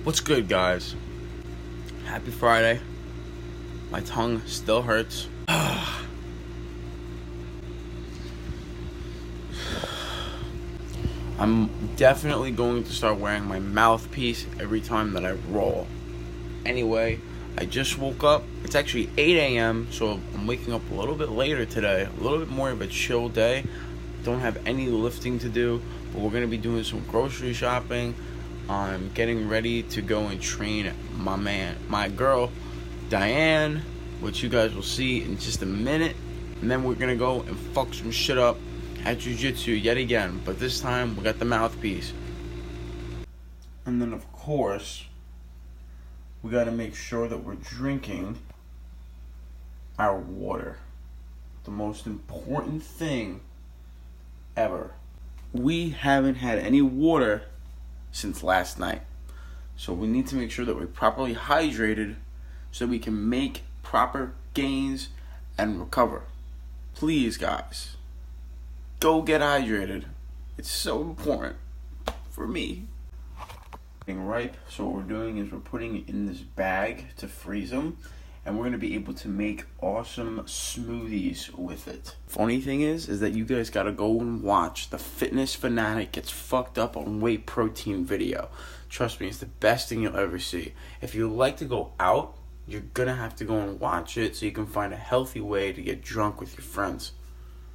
What's good, guys? Happy Friday. My tongue still hurts. I'm definitely going to start wearing my mouthpiece every time that I roll. Anyway, I just woke up. It's actually 8 a.m., so I'm waking up a little bit later today. A little bit more of a chill day. Don't have any lifting to do, but we're going to be doing some grocery shopping. I'm getting ready to go and train my girl, Diane, which you guys will see in just a minute. And then we're going to go and fuck some shit up at jiu-jitsu yet again. But this time, we got the mouthpiece. And then, of course, we got to make sure that we're drinking our water. The most important thing ever. We haven't had any water since last night. So we need to make sure that we're properly hydrated so we can make proper gains and recover. Please, guys, go get hydrated. It's so important for me. Getting ripe, so what we're doing is we're putting it in this bag to freeze them, and we're going to be able to make awesome smoothies with it. Funny thing is that you guys got to go and watch the Fitness Fanatic Gets Fucked Up on Whey Protein video. Trust me, it's the best thing you'll ever see. If you like to go out, you're going to have to go and watch it so you can find a healthy way to get drunk with your friends.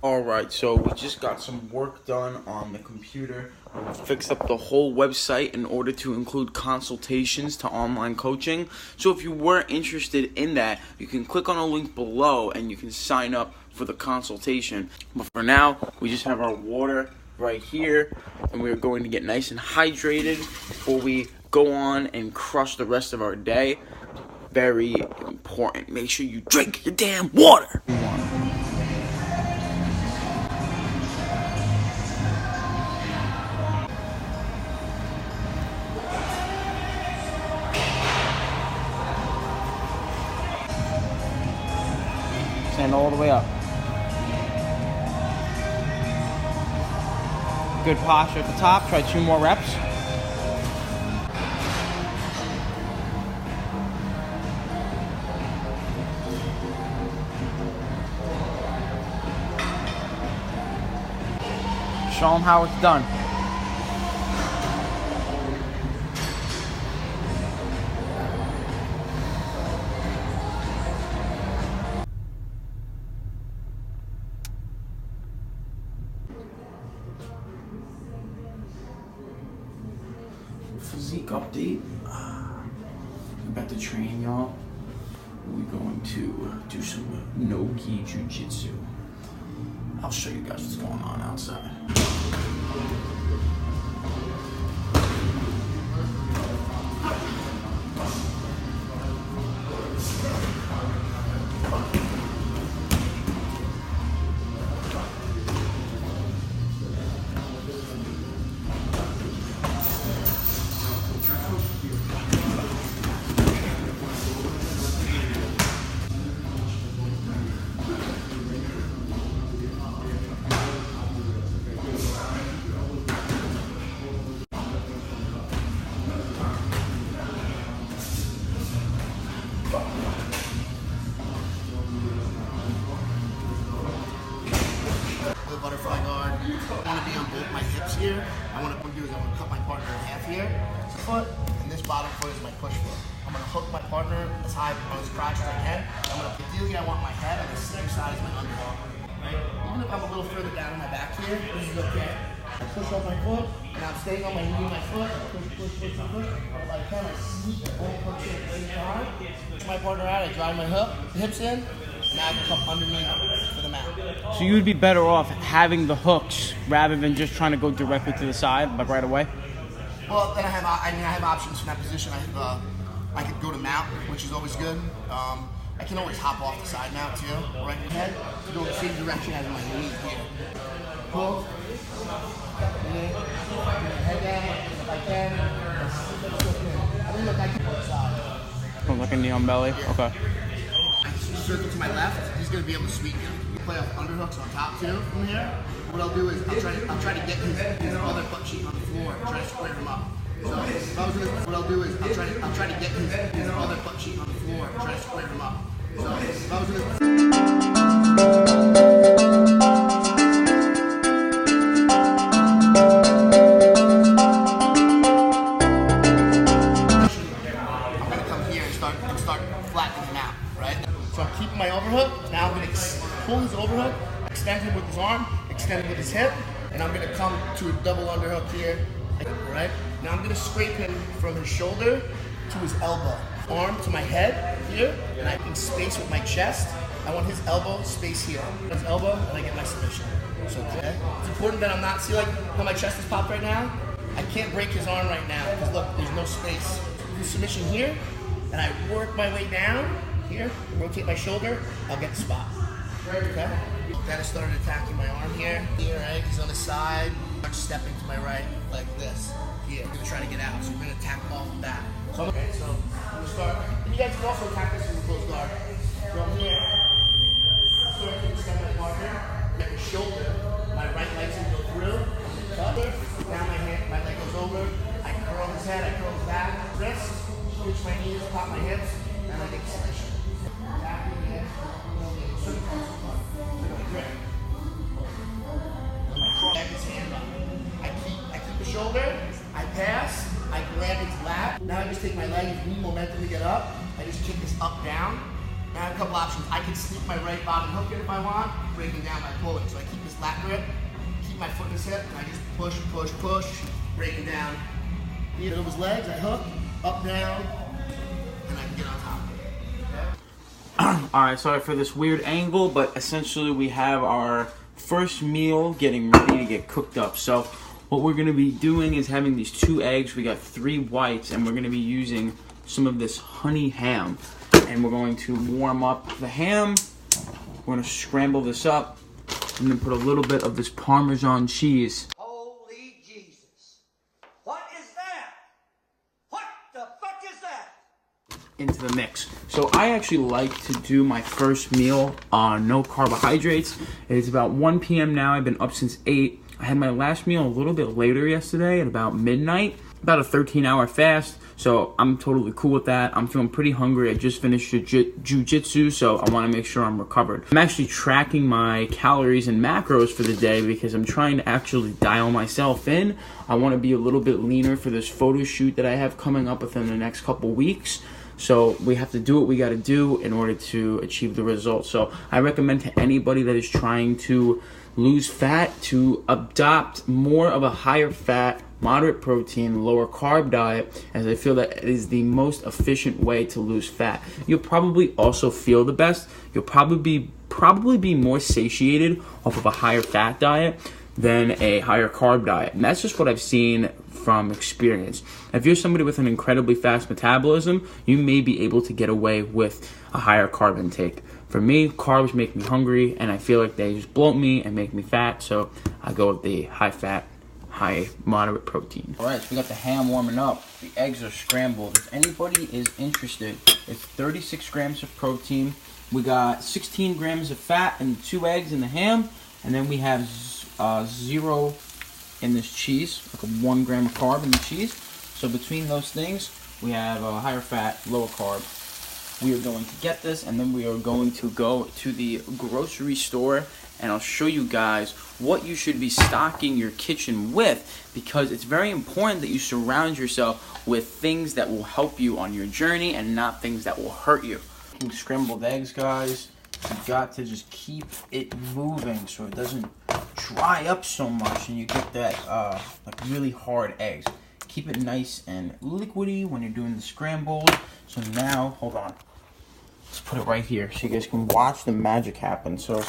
Alright, so we just got some work done on the computer. We fixed up the whole website in order to include consultations to online coaching. So if you were interested in that, you can click on a link below and you can sign up for the consultation. But for now, we just have our water right here, and we're going to get nice and hydrated before we go on and crush the rest of our day. Very important. Make sure you drink your damn water. Stand all the way up. Good posture at the top. Try 2 more reps. Show them how it's done. Physique update. I'm about to train y'all. We're going to do some no-gi jiu-jitsu. I'll show you guys what's going on outside. Butterfly guard. I want to be on both my hips here. I want to cut my partner in half here. This foot and this bottom foot is my push foot. I'm going to hook my partner as high on his crotch as I can. Ideally, I want my head on the same side as my underarm. Right? Even if I'm a little further down on my back here, this is okay. I push on my foot, and I'm staying on my knee and my foot. I push. If I can, I sneak and push it at the same time. Push my partner out, I drive my hips in. Now I can come underneath for the mat. So you would be better off having the hooks rather than just trying to go directly to the side, like right away? Well, then I have options from that position. I could go to mount, which is always good. I can always hop off the side mount too. Right head to go in the same direction as my knees here. Pull. Head down if I can. I mean, look, I can go side. Oh, like a knee on belly? Yeah. Okay. Circle to my left, he's going to be able to sweep me. Play off underhooks on top too from here. What I'll do is I'll try to get his other butt cheek on the floor and try to square him up. So what I'll do is I'll try to get his other butt cheek on the floor and try to square him up. So if I was gonna come here and start flattening him out, right? So I'm keeping my overhook. Now I'm gonna pull his overhook, extend him with his arm, extend him with his hip, and I'm gonna come to a double underhook here. Right? Now I'm gonna scrape him from his shoulder to his elbow. Arm to my head here, and I can space with my chest. I want his elbow space here. His elbow, and I get my submission. So okay. It's important that I'm not, see like how my chest is popped right now? I can't break his arm right now, because look, there's no space. Do submission here, and I work my way down here, rotate my shoulder, I'll get the spot. Okay? Then I started attacking my arm here. Here, right? He's on the side. Start stepping to my right like this. Here, I'm gonna try to get out. So we're gonna attack off of that. So I'm gonna start. And you guys can also attack this with a close guard. So I'm here. Start to extend my partner. At the shoulder, my right leg's gonna go through. Cut. Now my leg goes over. I curl his head. I curl his back. Wrist. Switch my knees. Pop my hips. And I get the submission. Attacking the head. Back his hand up. I keep the shoulder, I pass, I grab his lap. Now I just take my leg and need momentum to get up. I just kick this up, down. Now I have a couple options. I can sneak my right bottom hook in if I want, breaking down by pulling. So I keep this lat grip, keep my foot in his hip, and I just push, push, push, breaking down. Either of his legs, I hook, up, down, and I can get on top of it. Okay? Alright, sorry for this weird angle, but essentially we have our first meal getting ready to get cooked up. So what we're going to be doing is having these 2 eggs. We got 3 whites, and we're going to be using some of this honey ham. And we're going to warm up the ham. We're going to scramble this up and then put a little bit of this Parmesan cheese. Holy Jesus. What is that? What the fuck is that? Into the mix. So I actually like to do my first meal on no carbohydrates. It's about 1 p.m. now. I've been up since 8. I had my last meal a little bit later yesterday at about midnight. About a 13-hour fast. So I'm totally cool with that. I'm feeling pretty hungry. I just finished jiu-jitsu, so I want to make sure I'm recovered. I'm actually tracking my calories and macros for the day because I'm trying to actually dial myself in. I want to be a little bit leaner for this photo shoot that I have coming up within the next couple weeks. So we have to do what we got to do in order to achieve the results. So I recommend to anybody that is trying to lose fat to adopt more of a higher fat, moderate protein, lower carb diet, as I feel that it is the most efficient way to lose fat. You'll probably also feel the best. You'll probably be more satiated off of a higher fat diet than a higher carb diet. And that's just what I've seen from experience. If you're somebody with an incredibly fast metabolism, you may be able to get away with a higher carb intake. For me, carbs make me hungry, and I feel like they just bloat me and make me fat, so I go with the high fat, high moderate protein. All right, so we got the ham warming up. The eggs are scrambled. If anybody is interested, it's 36 grams of protein. We got 16 grams of fat in the 2 eggs in the ham, and then we have 0 in this cheese, like a 1 gram of carb in the cheese. So between those things, we have a higher fat, lower carb. We are going to get this, and then we are going to go to the grocery store, and I'll show you guys what you should be stocking your kitchen with, because it's very important that you surround yourself with things that will help you on your journey and not things that will hurt you. Scrambled eggs, guys, you got to just keep it moving so it doesn't dry up so much and you get that like really hard eggs. Keep it nice and liquidy when you're doing the scrambled. So now, hold on. Let's put it right here so you guys can watch the magic happen. So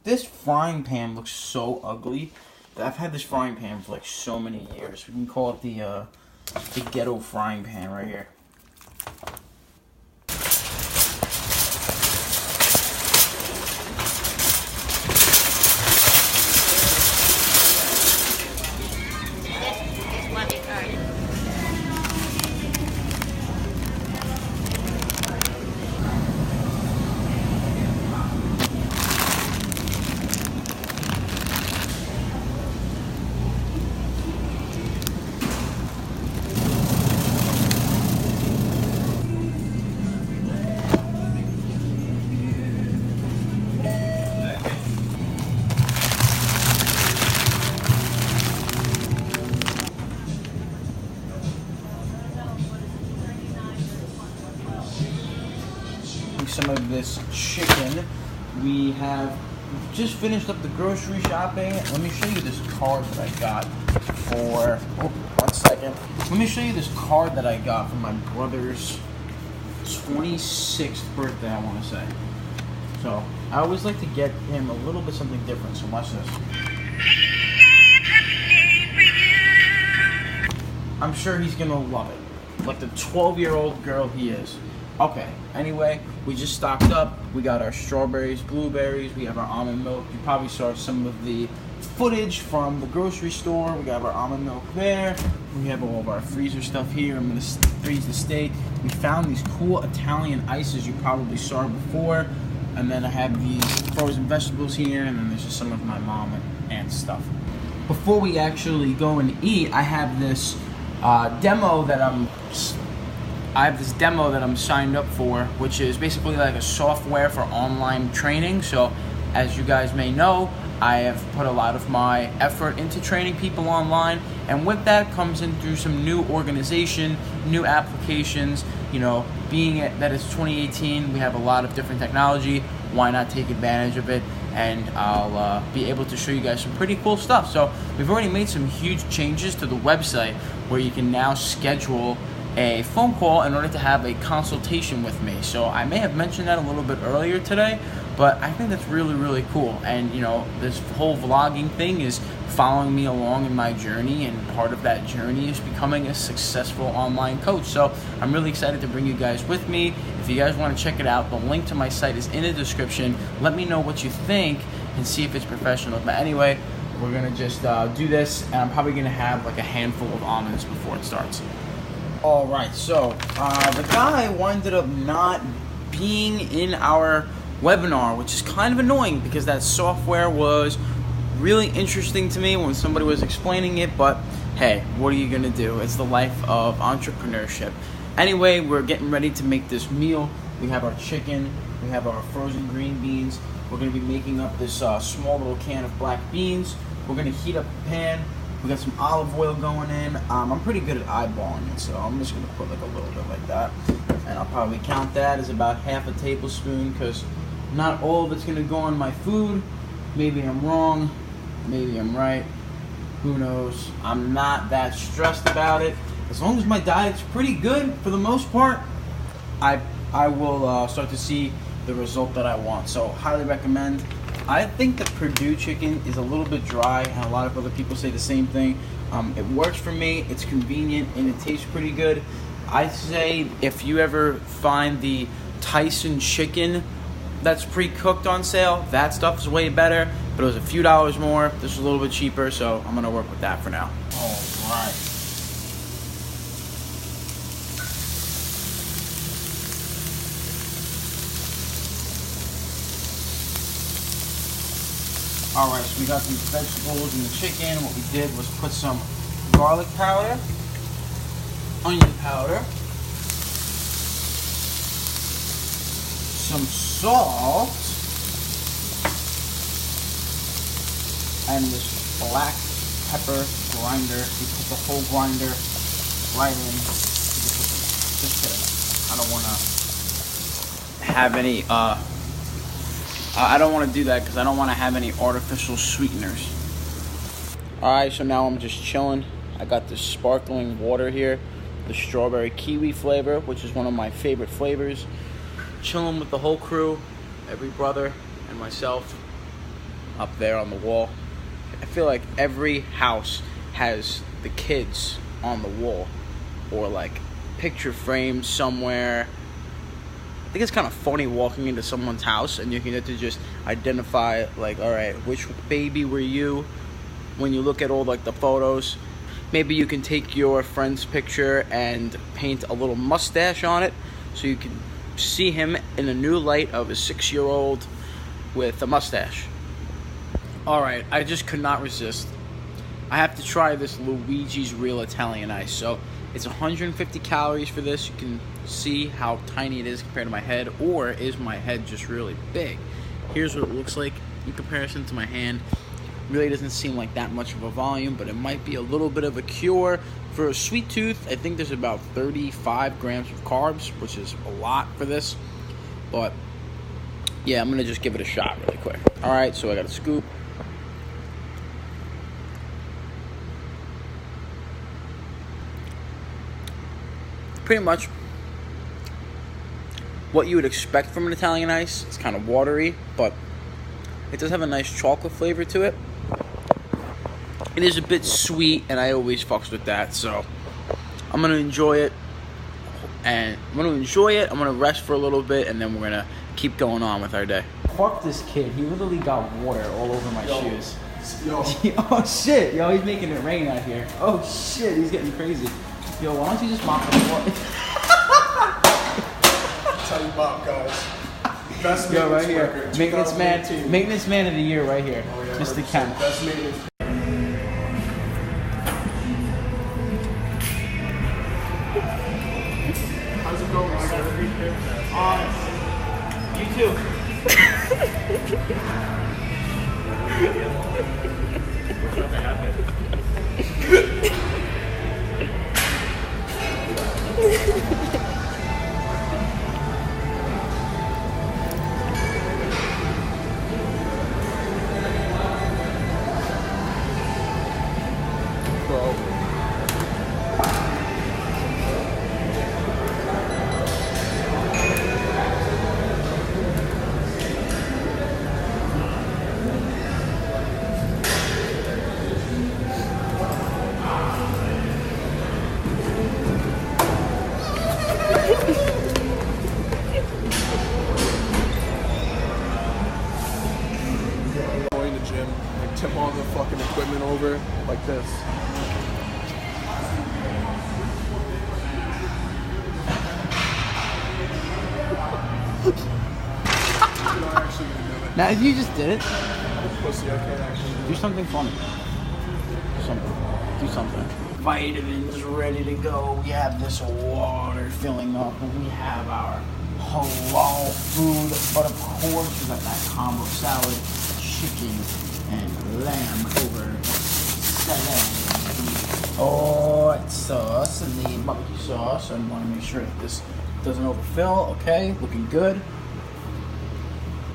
this frying pan looks so ugly. I've had this frying pan for like so many years. We can call it the ghetto frying pan right here. this chicken. We have just finished up the grocery shopping. Let me show you this card that I got for, 1 second. Let me show you this card that I got for my brother's 26th birthday, I want to say. So, I always like to get him a little bit something different, so watch this. I'm sure he's going to love it. Like the 12-year-old girl he is. Okay, anyway, we just stocked up. We got our strawberries, blueberries, we have our almond milk. You probably saw some of the footage from the grocery store. We got our almond milk there. We have all of our freezer stuff here. I'm going to freeze the steak. We found these cool Italian ices you probably saw before. And then I have these frozen vegetables here, and then there's just some of my mom and aunt's stuff. Before we actually go and eat, I have this demo that I'm signed up for, which is basically like a software for online training. So, as you guys may know, I have put a lot of my effort into training people online, and with that comes in through some new organization, new applications. You know, being that it's 2018, we have a lot of different technology. Why not take advantage of it? And I'll be able to show you guys some pretty cool stuff. So we've already made some huge changes to the website where you can now schedule a phone call in order to have a consultation with me. So I may have mentioned that a little bit earlier today, but I think that's really, really cool. And, you know, this whole vlogging thing is following me along in my journey, and part of that journey is becoming a successful online coach. So I'm really excited to bring you guys with me. If you guys want to check it out, the link to my site is in the description. Let me know what you think and see if it's professional. But anyway, we're going to just do this, and I'm probably going to have like a handful of almonds before it starts. Alright, so the guy ended up not being in our webinar, which is kind of annoying because that software was really interesting to me when somebody was explaining it, but hey, what are you gonna do? It's the life of entrepreneurship. Anyway, we're getting ready to make this meal. We have our chicken, we have our frozen green beans. We're gonna be making up this small little can of black beans. We're gonna heat up a pan. We got some olive oil going in. I'm pretty good at eyeballing it, so I'm just gonna put like a little bit like that. And I'll probably count that as about half a tablespoon, because not all of it's gonna go on my food. Maybe I'm wrong, maybe I'm right, who knows. I'm not that stressed about it. As long as my diet's pretty good for the most part, I will start to see the result that I want. So highly recommend. I think the Purdue chicken is a little bit dry, and a lot of other people say the same thing. It works for me, it's convenient, and it tastes pretty good. I say if you ever find the Tyson chicken that's pre-cooked on sale, that stuff is way better, but it was a few dollars more. This was a little bit cheaper, so I'm going to work with that for now. Alright. Alright, so we got these vegetables and the chicken. What we did was put some garlic powder, onion powder, some salt, and this black pepper grinder. We put the whole grinder right in. Just kidding. I don't want to have any I don't want to do that because I don't want to have any artificial sweeteners. Alright, so now I'm just chilling. I got this sparkling water here, the strawberry kiwi flavor, which is one of my favorite flavors. Chilling with the whole crew, every brother and myself up there on the wall. I feel like every house has the kids on the wall, or like picture frames somewhere. I think it's kind of funny walking into someone's house and you can get to just identify, like, all right, which baby were you when you look at all like the photos. Maybe you can take your friend's picture and paint a little mustache on it so you can see him in a new light of a 6-year-old with a mustache. All right, I just could not resist. I have to try this Luigi's Real Italian Ice. So it's 150 calories for this. You can see how tiny it is compared to my head, or is my head just really big? Here's what it looks like in comparison to my hand. Really doesn't seem like that much of a volume, but it might be a little bit of a cure for a sweet tooth. I think there's about 35 grams of carbs, which is a lot for this, but Yeah, I'm gonna just give it a shot really quick. All right, so I got a scoop. Pretty much what you would expect from an Italian ice. It's kind of watery, but it does have a nice chocolate flavor to it. It is a bit sweet, and I always fucks with that, so I'm gonna enjoy it. And I'm gonna rest for a little bit, and then we're gonna keep going on with our day. Fuck this kid. He literally got water all over my shoes. Yo. Oh shit, yo, he's making it rain out here. Oh shit, he's getting crazy. Yo, why don't you just mop the floor? Tell you about, guys. Best Yo, right here. record, Maintenance man of the year right here. Oh, yeah, Mr. 100%. Kemp. Best maintenance. How's it going, You too. Going to gym, like tip all the fucking equipment over like this. I'm not actually gonna do it. Now, if you just did it, Pussy, I can't actually do do something funny. Do something. Vitamins ready to go. We have this water filling up, and we have our halal food. But of course, we got that combo salad, chicken, and lamb over salad. Oh, it's sauce and the barbecue sauce. I want to make sure that this doesn't overfill. Okay, looking good.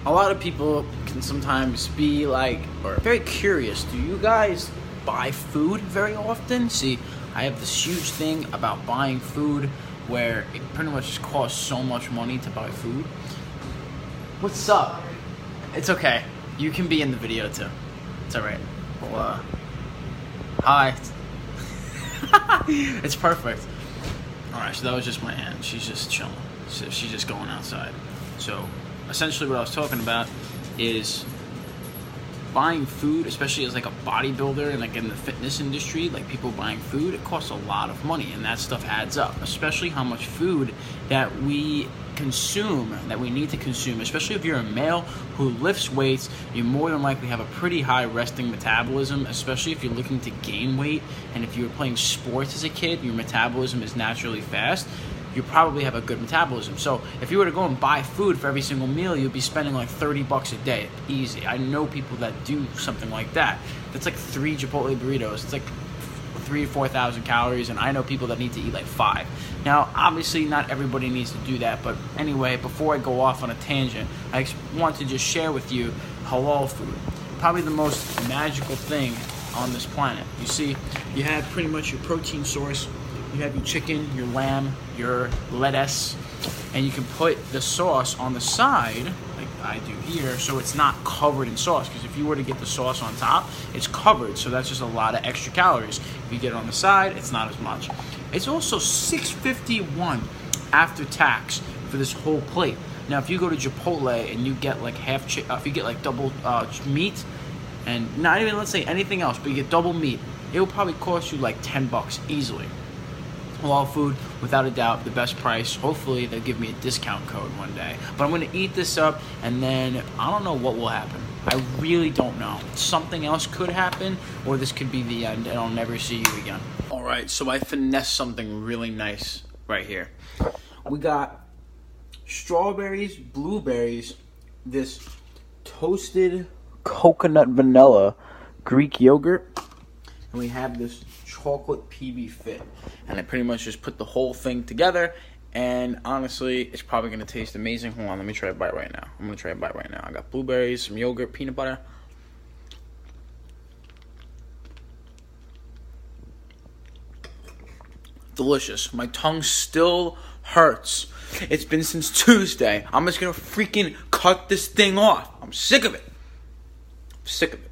A lot of people can sometimes be like, or very curious, do you guys buy food very often? See, I have this huge thing about buying food where it pretty much just costs so much money to buy food. What's up? It's okay. You can be in the video too. It's alright. Well, hi. It's perfect. Alright, so that was just my aunt. She's just chilling. So she's just going outside. So essentially what I was talking about is buying food, especially as like a bodybuilder and like in the fitness industry, like people buying food, it costs a lot of money, and that stuff adds up, especially how much food that we consume, that we need to consume. Especially if you're a male who lifts weights, you more than likely have a pretty high resting metabolism, especially if you're looking to gain weight, and if you were playing sports as a kid, your metabolism is naturally fast, you probably have a good metabolism. So if you were to go and buy food for every single meal, you'd be spending like $30 a day, easy. I know people that do something like that. That's like 3 Chipotle burritos. It's like 3,000 to 4,000 calories, and I know people that need to eat like 5. Now, obviously, not everybody needs to do that, but anyway, before I go off on a tangent, I want to just share with you halal food. Probably the most magical thing on this planet. You see, you have pretty much your protein source. You have your chicken, your lamb, your lettuce, and you can put the sauce on the side, like I do here, so it's not covered in sauce, because if you were to get the sauce on top, it's covered, so that's just a lot of extra calories. If you get it on the side, it's not as much. It's also $6.51 after tax for this whole plate. Now, if you go to Chipotle and you get like if you get like double meat, and not even, let's say, anything else, but you get double meat, it will probably cost you like $10 easily. Halal food, without a doubt, the best price. Hopefully they'll give me a discount code one day. But I'm going to eat this up, and then I don't know what will happen. I really don't know. Something else could happen, or this could be the end, and I'll never see you again. Alright, so I finessed something really nice right here. We got strawberries, blueberries, this toasted coconut vanilla Greek yogurt, and we have this chocolate PB Fit, and I pretty much just put the whole thing together And honestly, it's probably going to taste amazing. Hold on, let me try a bite right now. I'm going to try a bite right now. I got blueberries, some yogurt, peanut butter. Delicious. My tongue still hurts. It's been since Tuesday. I'm just going to freaking cut this thing off. I'm sick of it. I'm sick of it.